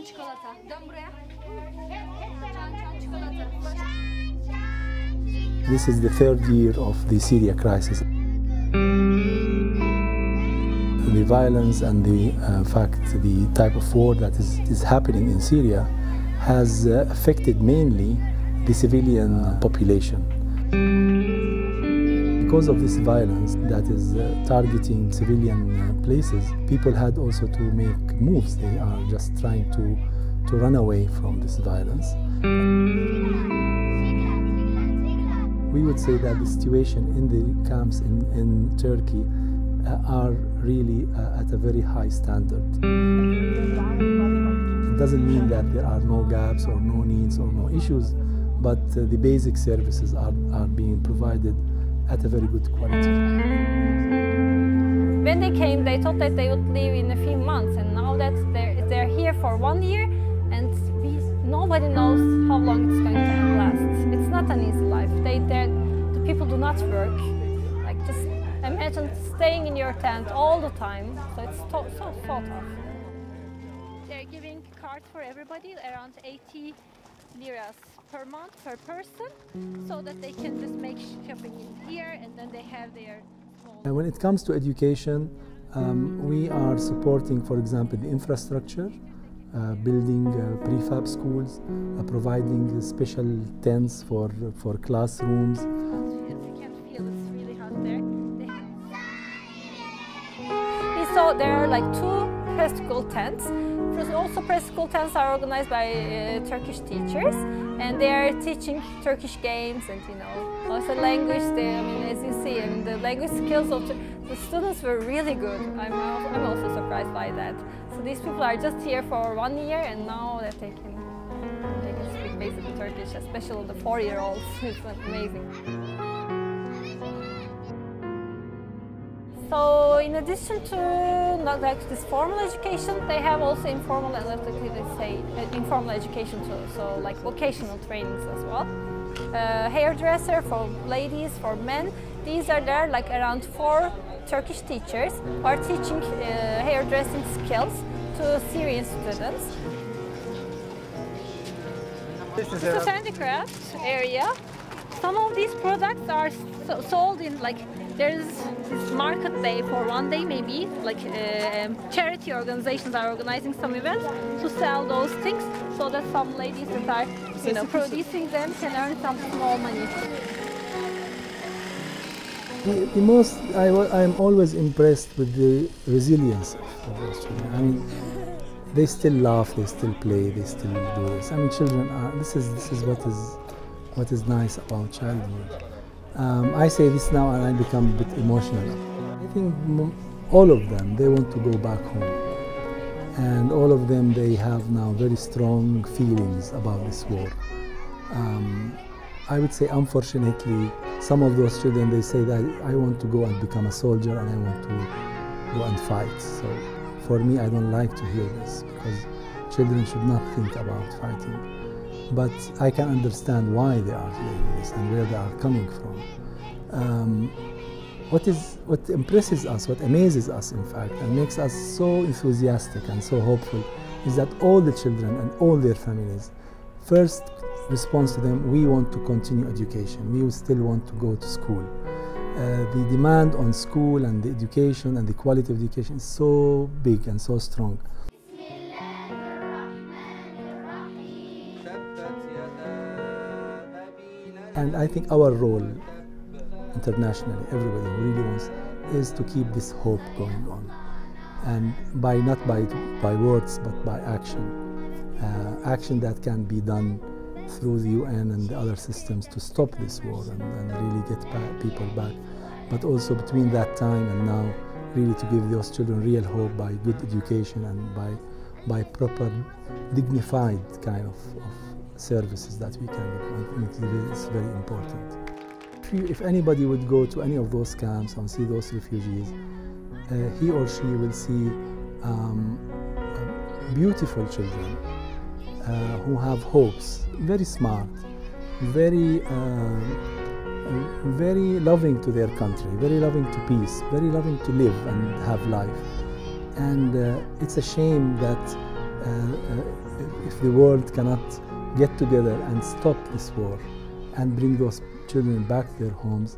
çikolata. Dön buraya. Çan çikolata. This is the third year of the Syria crisis. The violence and the type of war that is happening in Syria has affected mainly the civilian population. Because of this violence that is targeting civilian places, people had also to make moves. They are just trying to run away from this violence. We would say that the situation in the camps in Turkey are really at a very high standard. It doesn't mean that there are no gaps or no needs or no issues, but the basic services are being provided at a very good quality. When they came, they thought that they would leave in a few months, and now that they're here for 1 year, and nobody knows how long it's going to last. It's not an easy life. The people do not work. Like, just imagine staying in your tent all the time. So it's so tough. They're giving cards for everybody, around 80 liras per month per person, so that they can just make shopping in here, and then they have their small... When it comes to education, we are supporting, for example, the infrastructure, building prefab schools, providing special tents for classrooms. As you can feel, it's really hot there. We saw there are like 2 preschool tents. Also, preschool tents are organized by Turkish teachers, and they are teaching Turkish games and, also language. As you see, the language skills of the students were really good. I'm also surprised by that. So these people are just here for 1 year, and now that they can speak basically Turkish, especially the 4-year-olds. It's amazing. So in addition to not like this formal education, they have also informal education too. So like vocational trainings as well. Hairdresser for ladies, for men. These are there like around 4 Turkish teachers who are teaching hairdressing skills to Syrian students. This is a handicraft area. Some of these products are sold in there's this market day for 1 day maybe, charity organizations are organizing some events to sell those things, so that some ladies that are producing them can earn some small money. I am always impressed with the resilience of those children. They still laugh, they still play, they still do this. Children are. This is what is nice about childhood. I say this now and I become a bit emotional. I think all of them, they want to go back home. And all of them, they have now very strong feelings about this war. I would say, unfortunately, some of those children, they say that I want to go and become a soldier and I want to go and fight. So for me, I don't like to hear this, because children should not think about fighting. But I can understand why they are doing this and where they are coming from. What impresses us, what amazes us in fact, and makes us so enthusiastic and so hopeful, is that all the children and all their families, first response to them, we want to continue education, we still want to go to school. The demand on school and the education and the quality of education is so big and so strong. And I think our role internationally, everybody who really wants, is to keep this hope going on. And not by words, but by action. Action that can be done through the UN and the other systems to stop this war and really get people back. But also between that time and now, really to give those children real hope by good education and by proper, dignified kind of services that we can give. I think it's very important. If anybody would go to any of those camps and see those refugees, he or she will see beautiful children who have hopes, very smart, very loving to their country, very loving to peace, very loving to live and have life. And it's a shame that if the world cannot get together and stop this war and bring those children back to their homes,